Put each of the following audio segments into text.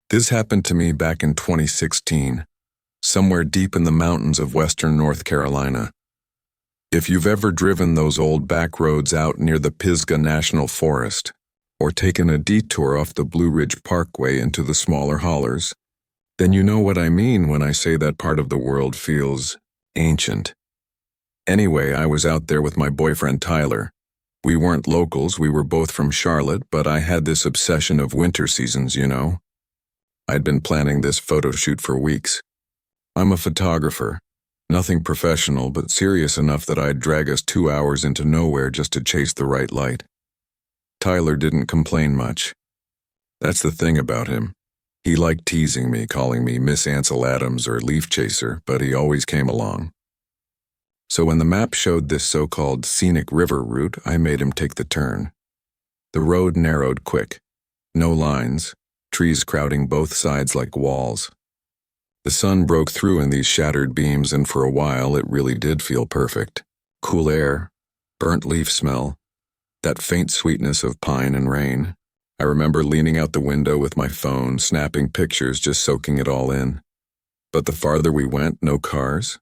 This happened to me back in 2016, somewhere deep in the mountains of western North Carolina. If you've ever driven those old back roads out near the Pisgah National Forest, or taken a detour off the Blue Ridge Parkway into the smaller hollers, then you know what I mean when I say that part of the world feels ancient. Anyway, I was out there with my boyfriend Tyler. We weren't locals, we were both from Charlotte, but I had this obsession of winter seasons, you know. I'd been planning this photo shoot for weeks. I'm a photographer, nothing professional, but serious enough that I'd drag us 2 hours into nowhere just to chase the right light. Tyler didn't complain much. That's the thing about him. He liked teasing me, calling me Miss Ansel Adams or Leaf Chaser, but he always came along. So when the map showed this so-called scenic river route, I made him take the turn. The road narrowed quick. No lines, trees crowding both sides like walls. The sun broke through in these shattered beams, and for a while it really did feel perfect. Cool air, burnt leaf smell, that faint sweetness of pine and rain. I remember leaning out the window with my phone, snapping pictures, just soaking it all in. But the farther we went, no cars,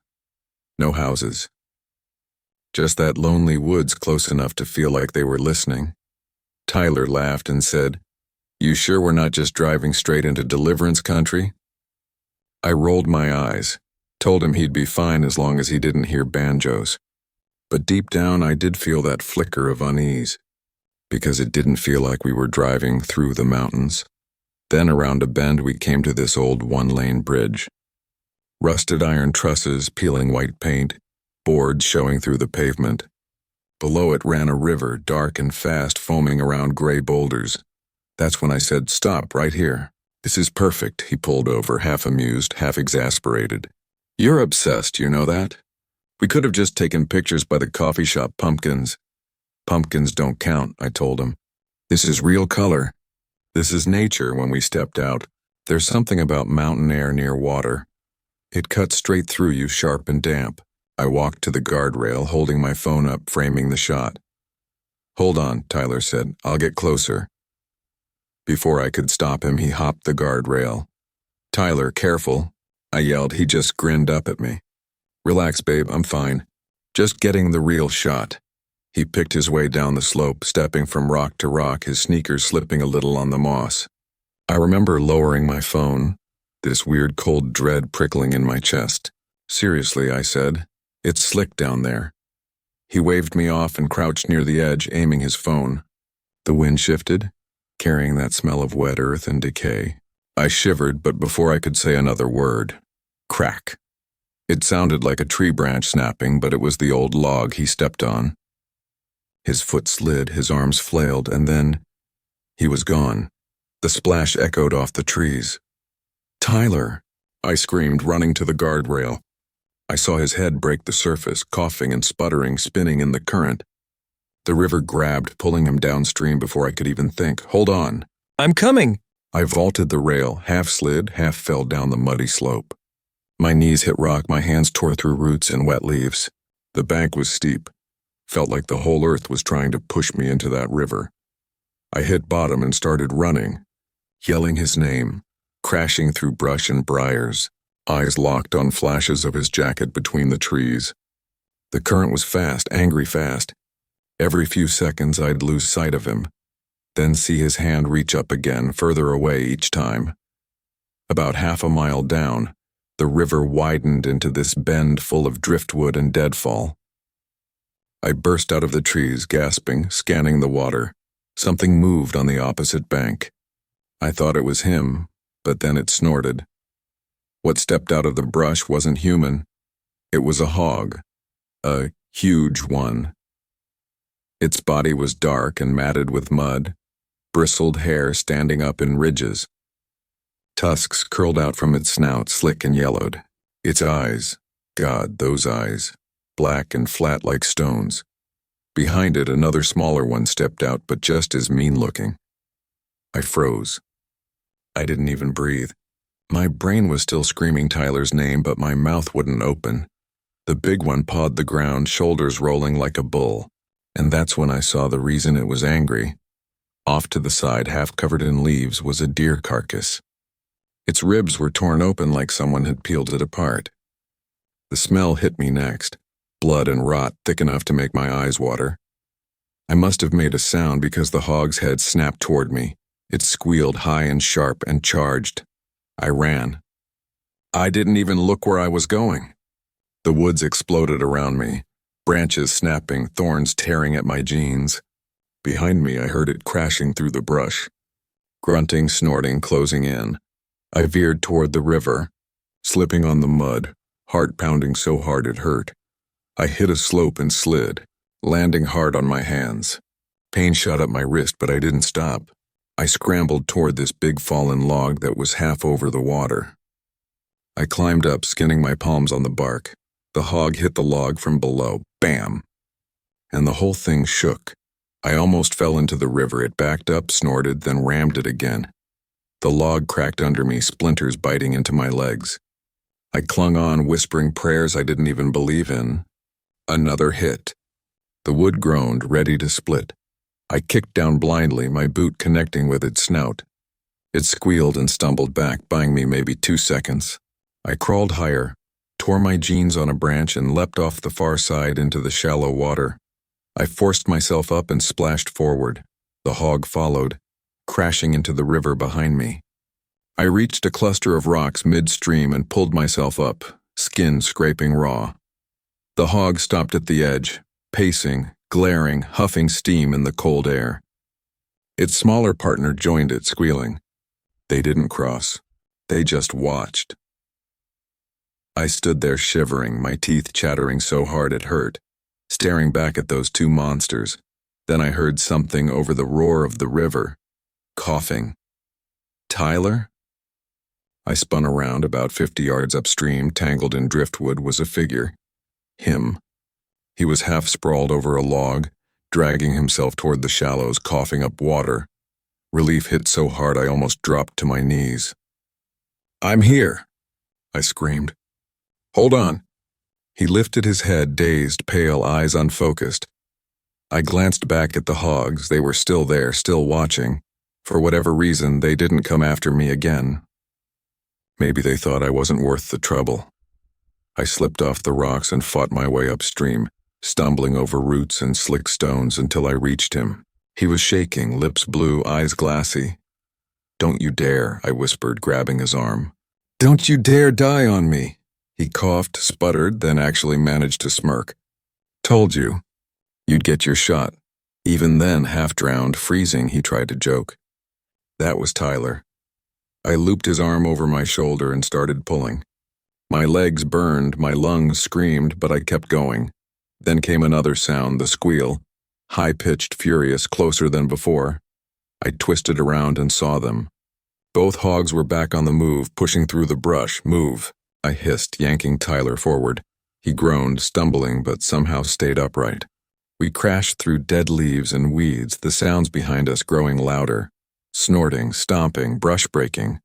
no houses. Just that lonely woods close enough to feel like they were listening. Tyler laughed and said, "You sure we're not just driving straight into Deliverance country?" I rolled my eyes, told him he'd be fine as long as he didn't hear banjos. But deep down I did feel that flicker of unease, because it didn't feel like we were driving through the mountains. Then around a bend we came to this old one-lane bridge. Rusted iron trusses peeling white paint, boards showing through the pavement. Below it ran a river, dark and fast, foaming around gray boulders. That's when I said, "Stop, right here. This is perfect." He pulled over, half amused, half exasperated. "You're obsessed, you know that? We could have just taken pictures by the coffee shop pumpkins." "Pumpkins don't count," I told him. "This is real color. This is nature." When we stepped out, there's something about mountain air near water. It cuts straight through you, sharp and damp. I walked to the guardrail, holding my phone up, framing the shot. "Hold on," Tyler said. "I'll get closer." Before I could stop him, he hopped the guardrail. "Tyler, careful," I yelled. He just grinned up at me. "Relax, babe, I'm fine. Just getting the real shot." He picked his way down the slope, stepping from rock to rock, his sneakers slipping a little on the moss. I remember lowering my phone, this weird cold dread prickling in my chest. "Seriously," I said, "it's slick down there." He waved me off and crouched near the edge, aiming his phone. The wind shifted, carrying that smell of wet earth and decay. I shivered, but before I could say another word, crack. It sounded like a tree branch snapping, but it was the old log he stepped on. His foot slid, his arms flailed, and then he was gone. The splash echoed off the trees. "Tyler!" I screamed, running to the guardrail. I saw his head break the surface, coughing and sputtering, spinning in the current. The river grabbed, pulling him downstream before I could even think. "Hold on." "I'm coming." I vaulted the rail, half slid, half fell down the muddy slope. My knees hit rock, my hands tore through roots and wet leaves. The bank was steep. Felt like the whole earth was trying to push me into that river. I hit bottom and started running, yelling his name, crashing through brush and briars, eyes locked on flashes of his jacket between the trees. The current was fast, angry fast. Every few seconds I'd lose sight of him, then see his hand reach up again, further away each time. About half a mile down, the river widened into this bend full of driftwood and deadfall. I burst out of the trees, gasping, scanning the water. Something moved on the opposite bank. I thought it was him, but then it snorted. What stepped out of the brush wasn't human. It was a hog, a huge one. Its body was dark and matted with mud, bristled hair standing up in ridges. Tusks curled out from its snout, slick and yellowed. Its eyes, God, those eyes, black and flat like stones. Behind it, another smaller one stepped out, but just as mean-looking. I froze. I didn't even breathe. My brain was still screaming Tyler's name, but my mouth wouldn't open. The big one pawed the ground, shoulders rolling like a bull. And that's when I saw the reason it was angry. Off to the side, half covered in leaves, was a deer carcass. Its ribs were torn open like someone had peeled it apart. The smell hit me next, blood and rot thick enough to make my eyes water. I must have made a sound because the hog's head snapped toward me. It squealed high and sharp and charged. I ran. I didn't even look where I was going. The woods exploded around me, branches snapping, thorns tearing at my jeans. Behind me, I heard it crashing through the brush. Grunting, snorting, closing in. I veered toward the river, slipping on the mud, heart pounding so hard it hurt. I hit a slope and slid, landing hard on my hands. Pain shot up my wrist, but I didn't stop. I scrambled toward this big fallen log that was half over the water. I climbed up, skinning my palms on the bark. The hog hit the log from below. Bam! And the whole thing shook. I almost fell into the river. It backed up, snorted, then rammed it again. The log cracked under me, splinters biting into my legs. I clung on, whispering prayers I didn't even believe in. Another hit. The wood groaned, ready to split. I kicked down blindly, my boot connecting with its snout. It squealed and stumbled back, buying me maybe 2 seconds. I crawled higher, tore my jeans on a branch and leapt off the far side into the shallow water. I forced myself up and splashed forward. The hog followed, crashing into the river behind me. I reached a cluster of rocks midstream and pulled myself up, skin scraping raw. The hog stopped at the edge, pacing, glaring, huffing steam in the cold air. Its smaller partner joined it, squealing. They didn't cross. They just watched. I stood there shivering, my teeth chattering so hard it hurt, staring back at those two monsters. Then I heard something over the roar of the river, coughing. Tyler? I spun around. About 50 yards upstream, tangled in driftwood, was a figure. Him. He was half sprawled over a log, dragging himself toward the shallows, coughing up water. Relief hit so hard I almost dropped to my knees. "I'm here," I screamed. "Hold on." He lifted his head, dazed, pale, eyes unfocused. I glanced back at the hogs. They were still there, still watching. For whatever reason, they didn't come after me again. Maybe they thought I wasn't worth the trouble. I slipped off the rocks and fought my way upstream, stumbling over roots and slick stones until I reached him. He was shaking, lips blue, eyes glassy. "Don't you dare," I whispered, grabbing his arm. "Don't you dare die on me." He coughed, sputtered, then actually managed to smirk. "Told you. You'd get your shot." Even then, half drowned, freezing, he tried to joke. That was Tyler. I looped his arm over my shoulder and started pulling. My legs burned, my lungs screamed, but I kept going. Then came another sound, the squeal. High-pitched, furious, closer than before. I twisted around and saw them. Both hogs were back on the move, pushing through the brush. "Move," I hissed, yanking Tyler forward. He groaned, stumbling, but somehow stayed upright. We crashed through dead leaves and weeds, the sounds behind us growing louder. Snorting, stomping, brush breaking.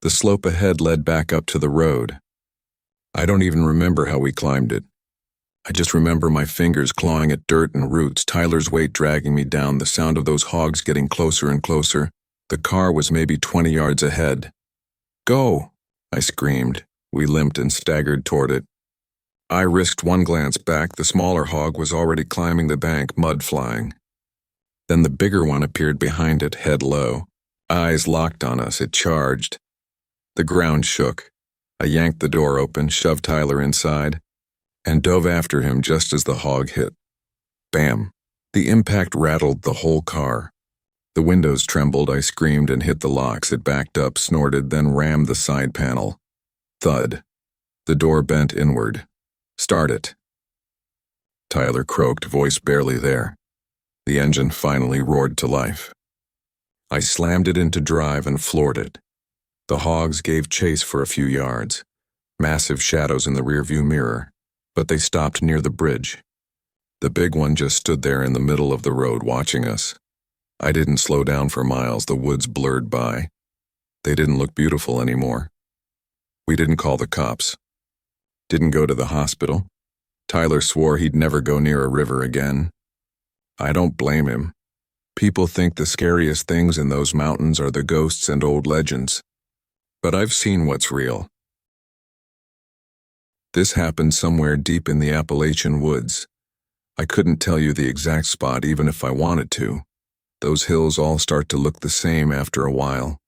The slope ahead led back up to the road. I don't even remember how we climbed it. I just remember my fingers clawing at dirt and roots, Tyler's weight dragging me down, the sound of those hogs getting closer and closer. The car was maybe 20 yards ahead. "Go!" I screamed. We limped and staggered toward it. I risked one glance back. The smaller hog was already climbing the bank, mud flying. Then the bigger one appeared behind it, head low. Eyes locked on us, it charged. The ground shook. I yanked the door open, shoved Tyler inside, and dove after him just as the hog hit. Bam! The impact rattled the whole car. The windows trembled, I screamed and hit the locks. It backed up, snorted, then rammed the side panel. Thud. The door bent inward. "Start it." Tyler croaked, voice barely there. The engine finally roared to life. I slammed it into drive and floored it. The hogs gave chase for a few yards, massive shadows in the rearview mirror, but they stopped near the bridge. The big one just stood there in the middle of the road watching us. I didn't slow down for miles, the woods blurred by. They didn't look beautiful anymore. We didn't call the cops. Didn't go to the hospital. Tyler swore he'd never go near a river again. I don't blame him. People think the scariest things in those mountains are the ghosts and old legends. But I've seen what's real. This happened somewhere deep in the Appalachian woods. I couldn't tell you the exact spot even if I wanted to. Those hills all start to look the same after a while.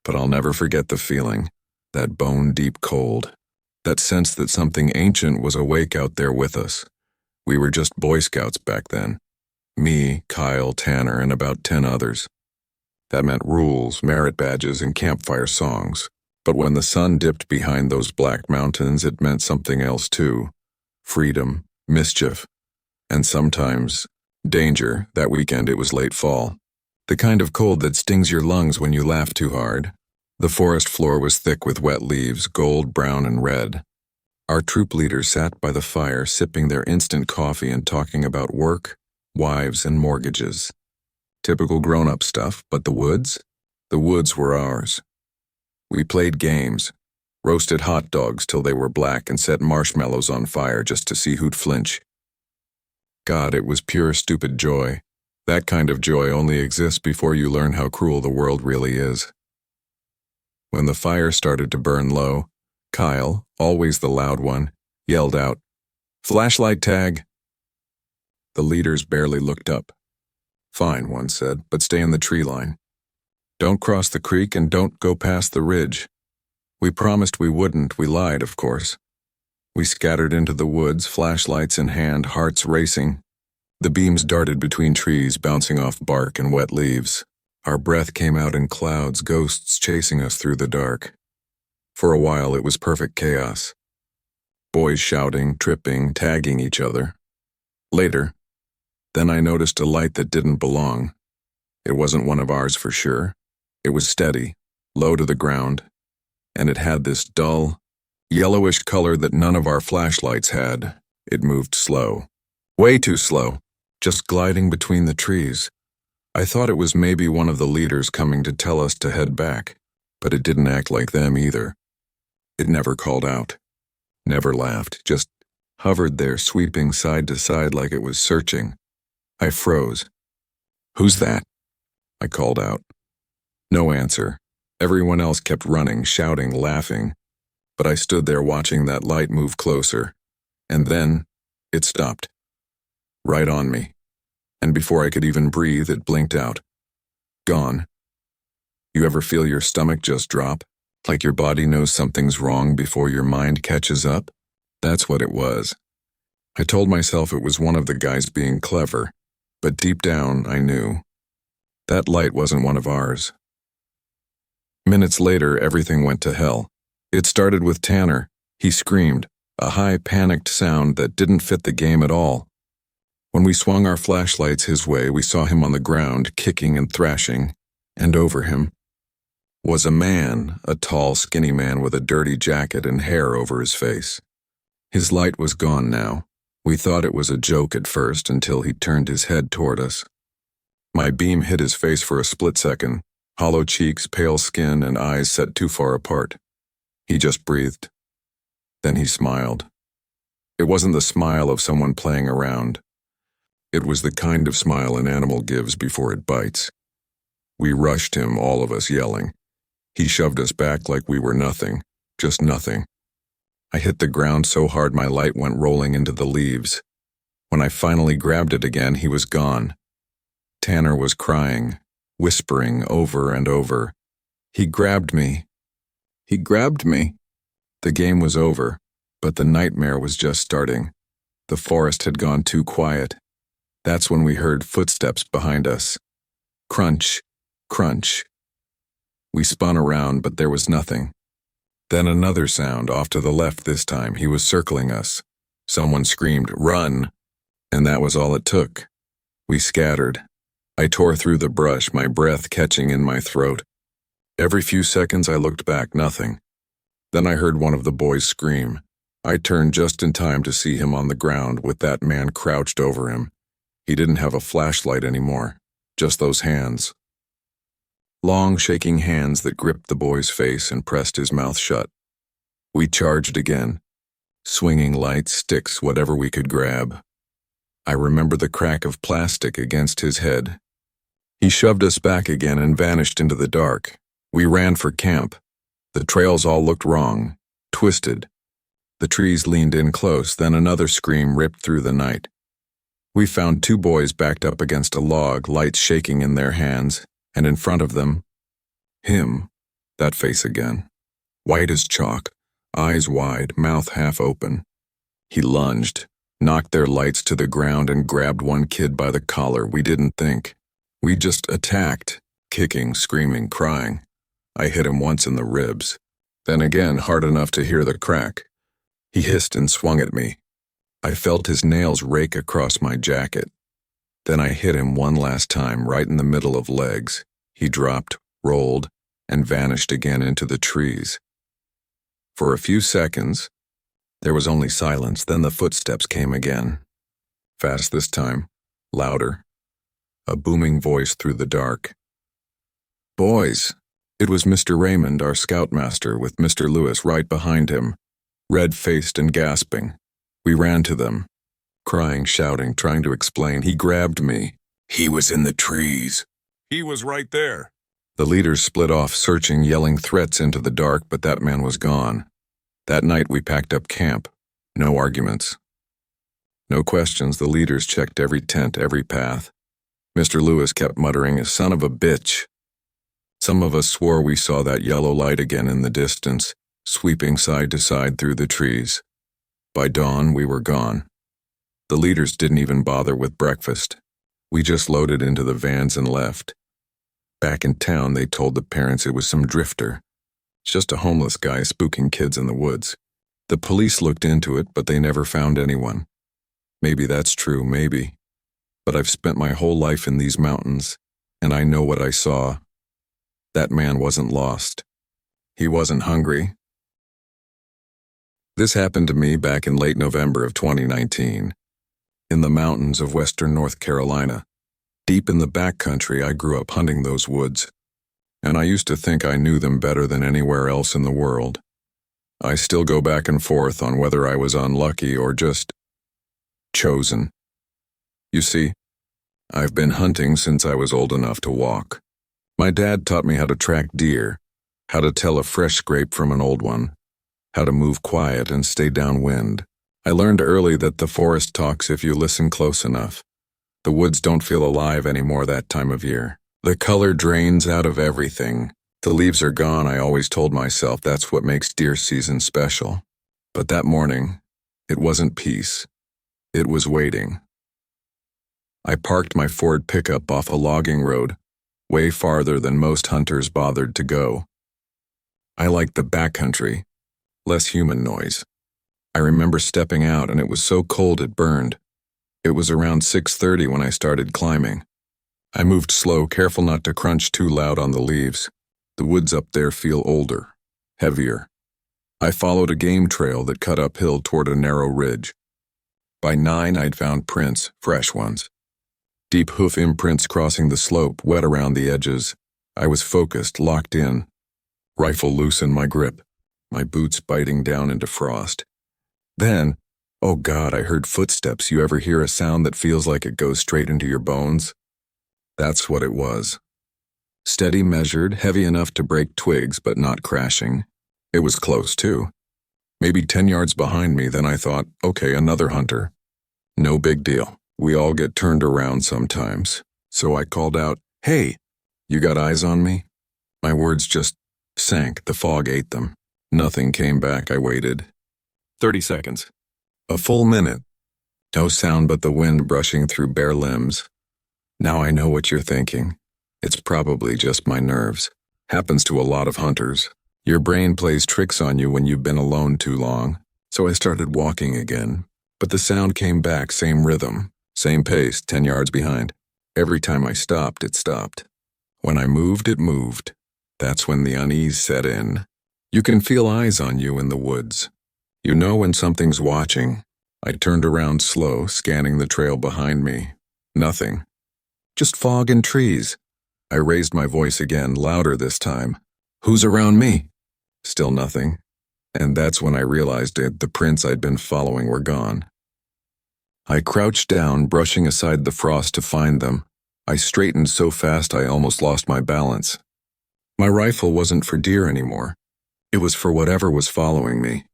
But I'll never forget the feeling, that bone-deep cold, that sense that something ancient was awake out there with us. We were just Boy Scouts back then. Me, Kyle, Tanner, and about 10 others. That meant rules, merit badges, and campfire songs. But when the sun dipped behind those black mountains, it meant something else too. Freedom, mischief, and sometimes danger. That weekend it was late fall. The kind of cold that stings your lungs when you laugh too hard. The forest floor was thick with wet leaves, gold, brown, and red. Our troop leaders sat by the fire sipping their instant coffee and talking about work, wives, and mortgages. Typical grown-up stuff, but the woods? The woods were ours. We played games, roasted hot dogs till they were black and set marshmallows on fire just to see who'd flinch. God, it was pure stupid joy. That kind of joy only exists before you learn how cruel the world really is. When the fire started to burn low, Kyle, always the loud one, yelled out, "Flashlight tag!" The leaders barely looked up. "Fine," one said, "but stay in the tree line. Don't cross the creek and don't go past the ridge." We promised we wouldn't. We lied, of course. We scattered into the woods, flashlights in hand, hearts racing. The beams darted between trees, bouncing off bark and wet leaves. Our breath came out in clouds, ghosts chasing us through the dark. For a while, it was perfect chaos. Boys shouting, tripping, tagging each other. Later, then I noticed a light that didn't belong. It wasn't one of ours for sure. It was steady, low to the ground, and it had this dull, yellowish color that none of our flashlights had. It moved slow. Way too slow, just gliding between the trees. I thought it was maybe one of the leaders coming to tell us to head back, but it didn't act like them either. It never called out, never laughed, just hovered there, sweeping side to side like it was searching. I froze. "Who's that?" I called out. No answer. Everyone else kept running, shouting, laughing. But I stood there watching that light move closer. And then, it stopped. Right on me. And before I could even breathe, it blinked out. Gone. You ever feel your stomach just drop? Like your body knows something's wrong before your mind catches up? That's what it was. I told myself it was one of the guys being clever, but deep down, I knew. That light wasn't one of ours. Minutes later, everything went to hell. It started with Tanner. He screamed, a high, panicked sound that didn't fit the game at all. When we swung our flashlights his way, we saw him on the ground, kicking and thrashing, and over him was a man, a tall, skinny man with a dirty jacket and hair over his face. His light was gone now. We thought it was a joke at first until he turned his head toward us. My beam hit his face for a split second, hollow cheeks, pale skin, and eyes set too far apart. He just breathed. Then he smiled. It wasn't the smile of someone playing around. It was the kind of smile an animal gives before it bites. We rushed him, all of us yelling. He shoved us back like we were nothing, just nothing. I hit the ground so hard my light went rolling into the leaves. When I finally grabbed it again, he was gone. Tanner was crying, whispering over and over. He grabbed me. He grabbed me. The game was over, but the nightmare was just starting. The forest had gone too quiet. That's when we heard footsteps behind us. Crunch, crunch. We spun around, but there was nothing. Then another sound, off to the left this time. He was circling us. Someone screamed, "Run!" And that was all it took. We scattered. I tore through the brush, my breath catching in my throat. Every few seconds I looked back, nothing. Then I heard one of the boys scream. I turned just in time to see him on the ground with that man crouched over him. He didn't have a flashlight anymore, just those hands. Long, shaking hands that gripped the boy's face and pressed his mouth shut. We charged again, swinging lights, sticks, whatever we could grab. I remember the crack of plastic against his head. He shoved us back again and vanished into the dark. We ran for camp. The trails all looked wrong, twisted. The trees leaned in close, then another scream ripped through the night. We found two boys backed up against a log, lights shaking in their hands, and in front of them, him, that face again. White as chalk, eyes wide, mouth half open. He lunged, knocked their lights to the ground, and grabbed one kid by the collar. We didn't think. We just attacked, kicking, screaming, crying. I hit him once in the ribs, then again hard enough to hear the crack. He hissed and swung at me. I felt his nails rake across my jacket. Then I hit him one last time, right in the middle of legs. He dropped, rolled, and vanished again into the trees. For a few seconds, there was only silence, then the footsteps came again. Fast this time, louder. A booming voice through the dark. "Boys!" It was Mr. Raymond, our scoutmaster, with Mr. Lewis right behind him, red-faced and gasping. We ran to them, crying, shouting, trying to explain. He grabbed me. "He was in the trees. He was right there." The leaders split off, searching, yelling threats into the dark, but that man was gone. That night we packed up camp. No arguments. No questions. The leaders checked every tent, every path. Mr. Lewis kept muttering, "A son of a bitch." Some of us swore we saw that yellow light again in the distance, sweeping side to side through the trees. By dawn, we were gone. The leaders didn't even bother with breakfast. We just loaded into the vans and left. Back in town, they told the parents it was some drifter. Just a homeless guy spooking kids in the woods. The police looked into it, but they never found anyone. Maybe that's true, maybe. But I've spent my whole life in these mountains, and I know what I saw. That man wasn't lost. He wasn't hungry. This happened to me back in late November of 2019. In the mountains of western North Carolina. Deep in the backcountry, I grew up hunting those woods. And I used to think I knew them better than anywhere else in the world. I still go back and forth on whether I was unlucky or just chosen. You see, I've been hunting since I was old enough to walk. My dad taught me how to track deer, how to tell a fresh scrape from an old one, how to move quiet and stay downwind. I learned early that the forest talks if you listen close enough. The woods don't feel alive anymore that time of year. The color drains out of everything. The leaves are gone. I always told myself that's what makes deer season special. But that morning, it wasn't peace. It was waiting. I parked my Ford pickup off a logging road, way farther than most hunters bothered to go. I liked the backcountry, less human noise. I remember stepping out and it was so cold it burned. It was around 6:30 when I started climbing. I moved slow, careful not to crunch too loud on the leaves. The woods up there feel older, heavier. I followed a game trail that cut uphill toward a narrow ridge. By 9, I'd found prints, fresh ones. Deep hoof imprints crossing the slope, wet around the edges. I was focused, locked in. Rifle loose in my grip, my boots biting down into frost. Then, oh God, I heard footsteps. You ever hear a sound that feels like it goes straight into your bones? That's what it was. Steady, measured, heavy enough to break twigs, but not crashing. It was close, too. Maybe 10 yards behind me, then I thought, okay, another hunter. No big deal. We all get turned around sometimes. So I called out, "Hey, you got eyes on me?" My words just sank. The fog ate them. Nothing came back. I waited. 30 seconds. A full minute. No sound but the wind brushing through bare limbs. Now I know what you're thinking. It's probably just my nerves. Happens to a lot of hunters. Your brain plays tricks on you when you've been alone too long. So I started walking again. But the sound came back, same rhythm, same pace, 10 yards behind. Every time I stopped, it stopped. When I moved, it moved. That's when the unease set in. You can feel eyes on you in the woods. You know when something's watching. I turned around slow, scanning the trail behind me. Nothing. Just fog and trees. I raised my voice again, louder this time. "Who's around me?" Still nothing. And that's when I realized it. The prints I'd been following were gone. I crouched down, brushing aside the frost to find them. I straightened so fast I almost lost my balance. My rifle wasn't for deer anymore. It was for whatever was following me.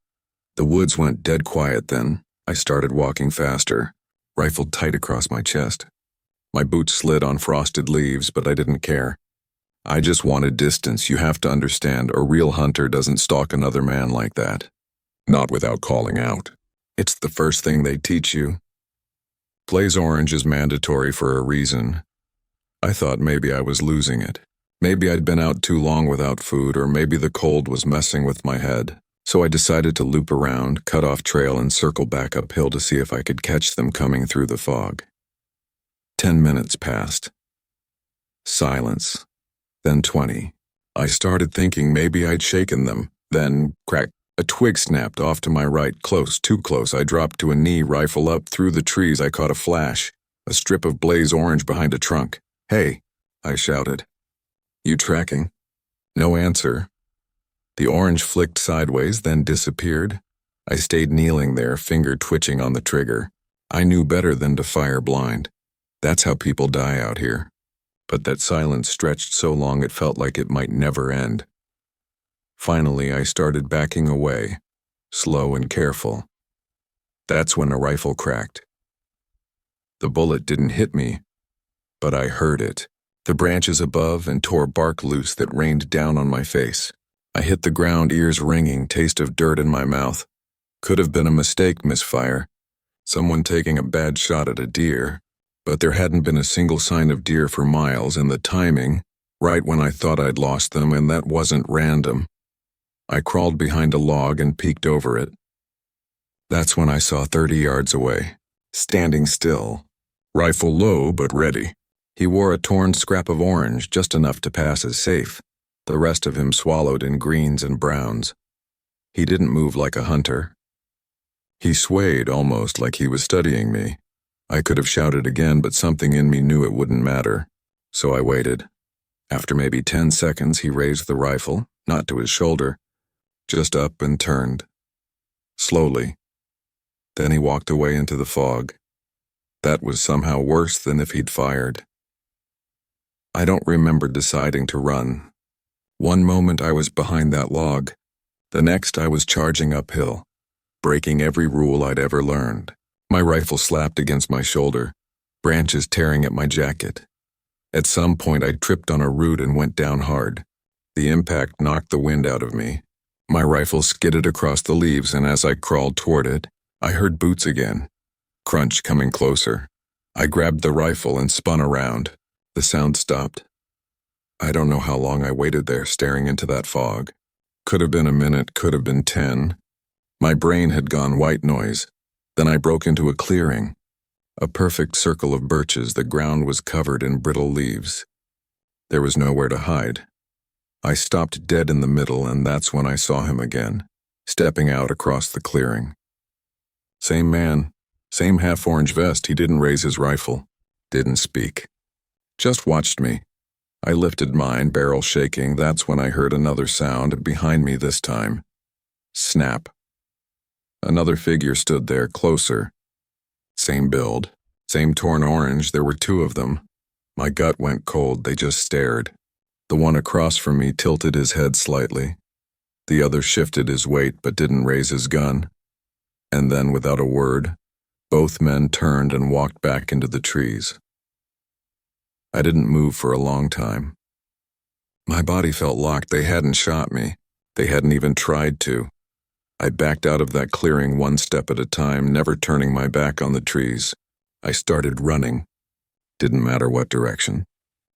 The woods went dead quiet then. I started walking faster, rifle tight across my chest. My boots slid on frosted leaves, but I didn't care. I just wanted distance. You have to understand, a real hunter doesn't stalk another man like that. Not without calling out. It's the first thing they teach you. Blaze orange is mandatory for a reason. I thought maybe I was losing it. Maybe I'd been out too long without food, or maybe the cold was messing with my head. So I decided to loop around, cut off trail, and circle back uphill to see if I could catch them coming through the fog. 10 minutes passed. Silence. Then 20. I started thinking maybe I'd shaken them. Then, crack, a twig snapped off to my right, close, too close. I dropped to a knee, rifle up. Through the trees I caught a flash, a strip of blaze orange behind a trunk. "Hey," I shouted. "You tracking?" No answer. The orange flicked sideways, then disappeared. I stayed kneeling there, finger twitching on the trigger. I knew better than to fire blind. That's how people die out here. But that silence stretched so long it felt like it might never end. Finally, I started backing away, slow and careful. That's when a rifle cracked. The bullet didn't hit me, but I heard it. The branches above and tore bark loose that rained down on my face. I hit the ground, ears ringing, taste of dirt in my mouth. Could have been a mistake, misfire. Someone taking a bad shot at a deer. But there hadn't been a single sign of deer for miles, and the timing, right when I thought I'd lost them, and that wasn't random. I crawled behind a log and peeked over it. That's when I saw 30 yards away, standing still, rifle low but ready. He wore a torn scrap of orange, just enough to pass as safe, the rest of him swallowed in greens and browns. He didn't move like a hunter. He swayed almost like he was studying me. I could have shouted again, but something in me knew it wouldn't matter, so I waited. After maybe 10 seconds, he raised the rifle, not to his shoulder, just up and turned. Slowly. Then he walked away into the fog. That was somehow worse than if he'd fired. I don't remember deciding to run. One moment I was behind that log. The next I was charging uphill, breaking every rule I'd ever learned. My rifle slapped against my shoulder, branches tearing at my jacket. At some point I tripped on a root and went down hard. The impact knocked the wind out of me. My rifle skidded across the leaves, and as I crawled toward it, I heard boots again. Crunch coming closer. I grabbed the rifle and spun around. The sound stopped. I don't know how long I waited there staring into that fog. Could have been a minute, could have been 10. My brain had gone white noise. Then I broke into a clearing. A perfect circle of birches. The ground was covered in brittle leaves. There was nowhere to hide. I stopped dead in the middle, and that's when I saw him again, stepping out across the clearing. Same man, same half-orange vest. He didn't raise his rifle, didn't speak. Just watched me. I lifted mine, barrel shaking. That's when I heard another sound, behind me this time. Snap. Another figure stood there, closer. Same build, same torn orange. There were two of them. My gut went cold. They just stared. The one across from me tilted his head slightly. The other shifted his weight but didn't raise his gun. And then, without a word, both men turned and walked back into the trees. I didn't move for a long time. My body felt locked. They hadn't shot me. They hadn't even tried to. I backed out of that clearing one step at a time, never turning my back on the trees. I started running. Didn't matter what direction.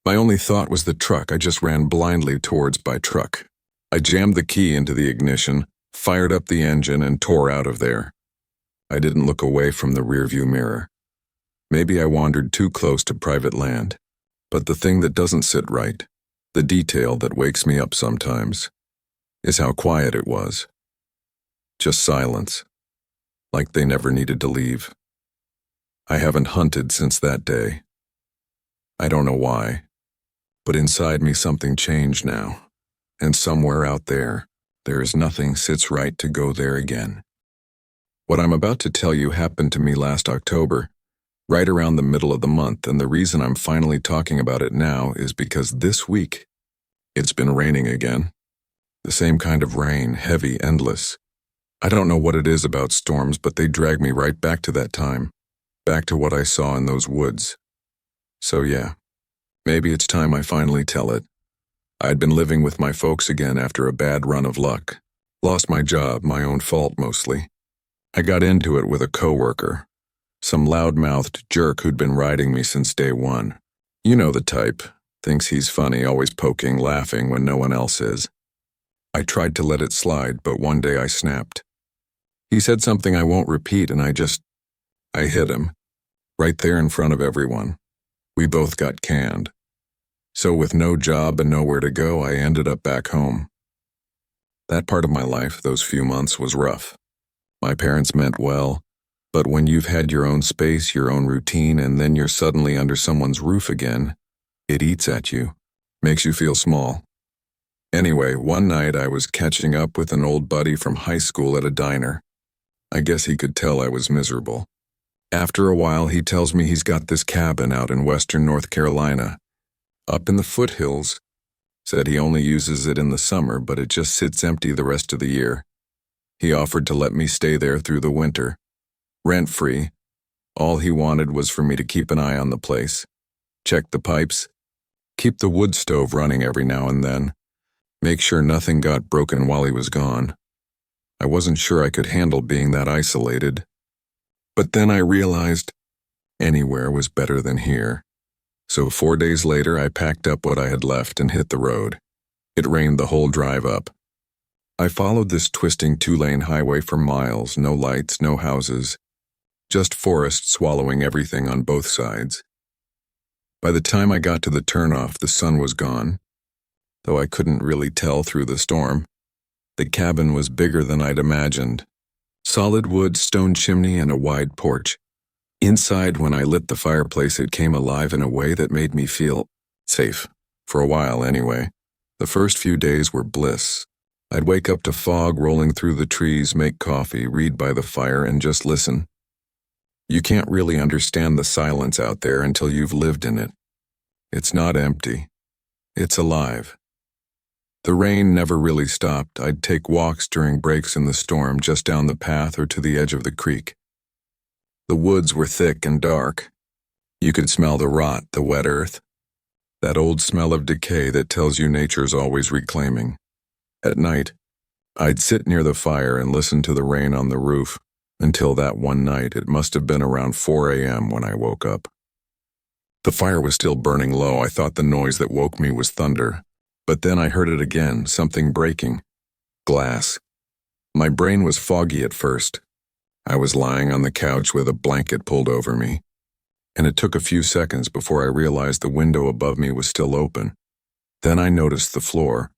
My only thought was the truck. I just ran blindly towards my truck. I jammed the key into the ignition, fired up the engine, and tore out of there. I didn't look away from the rearview mirror. Maybe I wandered too close to private land. But the thing that doesn't sit right, the detail that wakes me up sometimes, is how quiet it was. Just silence, like they never needed to leave. I haven't hunted since that day. I don't know why, but inside me something changed now, and somewhere out there, there is nothing sits right to go there again. What I'm about to tell you happened to me last October, right around the middle of the month, and the reason I'm finally talking about it now is because this week, it's been raining again. The same kind of rain, heavy, endless. I don't know what it is about storms, but they drag me right back to that time, back to what I saw in those woods. So yeah, maybe it's time I finally tell it. I'd been living with my folks again after a bad run of luck. Lost my job, my own fault mostly. I got into it with a coworker, some loud-mouthed jerk who'd been riding me since day one. You know the type, thinks he's funny, always poking, laughing when no one else is. I tried to let it slide, but one day I snapped. He said something I won't repeat, and I hit him, right there in front of everyone. We both got canned. So with no job and nowhere to go, I ended up back home. That part of my life, those few months, was rough. My parents meant well, but when you've had your own space, your own routine, and then you're suddenly under someone's roof again, it eats at you, makes you feel small. Anyway, one night I was catching up with an old buddy from high school at a diner. I guess he could tell I was miserable. After a while, he tells me he's got this cabin out in western North Carolina, up in the foothills. Said he only uses it in the summer, but it just sits empty the rest of the year. He offered to let me stay there through the winter, rent-free. All he wanted was for me to keep an eye on the place, check the pipes, keep the wood stove running every now and then, make sure nothing got broken while he was gone. I wasn't sure I could handle being that isolated. But then I realized anywhere was better than here. So 4 days later, I packed up what I had left and hit the road. It rained the whole drive up. I followed this twisting 2-lane highway for miles, no lights, no houses, just forest swallowing everything on both sides. By the time I got to the turnoff, the sun was gone, though I couldn't really tell through the storm. The cabin was bigger than I'd imagined. Solid wood, stone chimney, and a wide porch. Inside, when I lit the fireplace, it came alive in a way that made me feel safe, for a while anyway. The first few days were bliss. I'd wake up to fog rolling through the trees, make coffee, read by the fire, and just listen. You can't really understand the silence out there until you've lived in it. It's not empty. It's alive. The rain never really stopped. I'd take walks during breaks in the storm just down the path or to the edge of the creek. The woods were thick and dark. You could smell the rot, the wet earth, that old smell of decay that tells you nature's always reclaiming. At night, I'd sit near the fire and listen to the rain on the roof until that one night. It must have been around 4 a.m. when I woke up. The fire was still burning low. I thought the noise that woke me was thunder. But then I heard it again, something breaking. Glass. My brain was foggy at first. I was lying on the couch with a blanket pulled over me, and it took a few seconds before I realized the window above me was still open. Then I noticed the floor.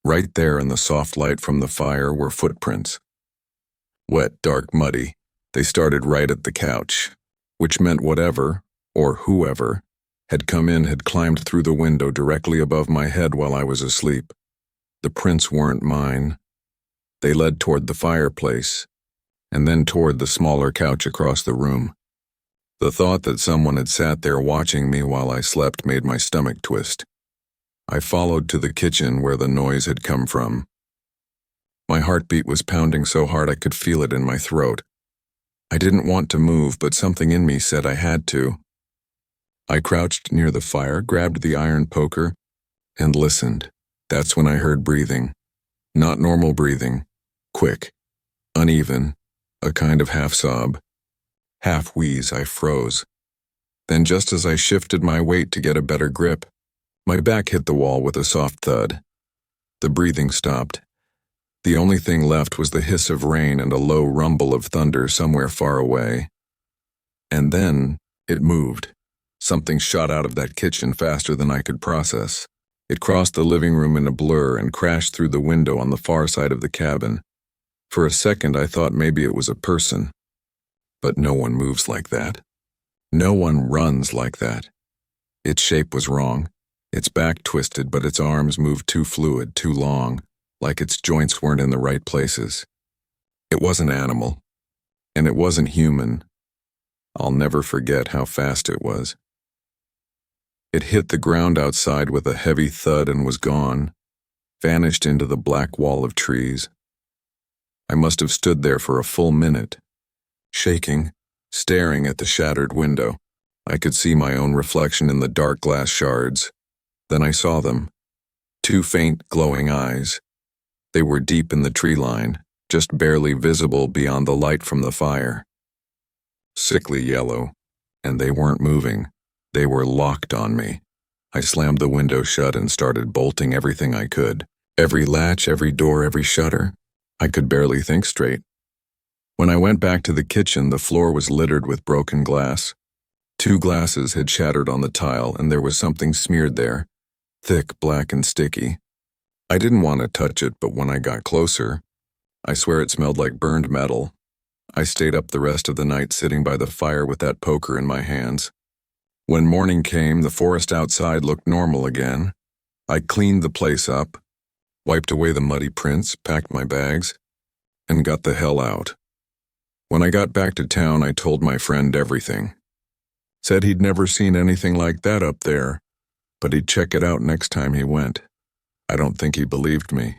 Right there in the soft light from the fire were footprints. Wet, dark, muddy. They started right at the couch, which meant whatever, or whoever, had come in had climbed through the window directly above my head while I was asleep. The prints weren't mine. They led toward the fireplace, and then toward the smaller couch across the room. The thought that someone had sat there watching me while I slept made my stomach twist. I followed to the kitchen where the noise had come from. My heartbeat was pounding so hard I could feel it in my throat. I didn't want to move, but something in me said I had to. I crouched near the fire, grabbed the iron poker, and listened. That's when I heard breathing. Not normal breathing. Quick. Uneven. A kind of half-sob. Half-wheeze. I froze. Then just as I shifted my weight to get a better grip, my back hit the wall with a soft thud. The breathing stopped. The only thing left was the hiss of rain and a low rumble of thunder somewhere far away. And then it moved. Something shot out of that kitchen faster than I could process. It crossed the living room in a blur and crashed through the window on the far side of the cabin. For a second, I thought maybe it was a person. But no one moves like that. No one runs like that. Its shape was wrong. Its back twisted, but its arms moved too fluid, too long, like its joints weren't in the right places. It wasn't animal, and it wasn't human. I'll never forget how fast it was. It hit the ground outside with a heavy thud and was gone, vanished into the black wall of trees. I must have stood there for a full minute, shaking, staring at the shattered window. I could see my own reflection in the dark glass shards. Then I saw them. Two faint, glowing eyes. They were deep in the tree line, just barely visible beyond the light from the fire. Sickly yellow, and they weren't moving. They were locked on me. I slammed the window shut and started bolting everything I could. Every latch, every door, every shutter. I could barely think straight. When I went back to the kitchen, the floor was littered with broken glass. Two glasses had shattered on the tile, and there was something smeared there, thick, black, and sticky. I didn't want to touch it, but when I got closer, I swear it smelled like burned metal. I stayed up the rest of the night sitting by the fire with that poker in my hands. When morning came, the forest outside looked normal again. I cleaned the place up, wiped away the muddy prints, packed my bags, and got the hell out. When I got back to town, I told my friend everything. Said he'd never seen anything like that up there, but he'd check it out next time he went. I don't think he believed me.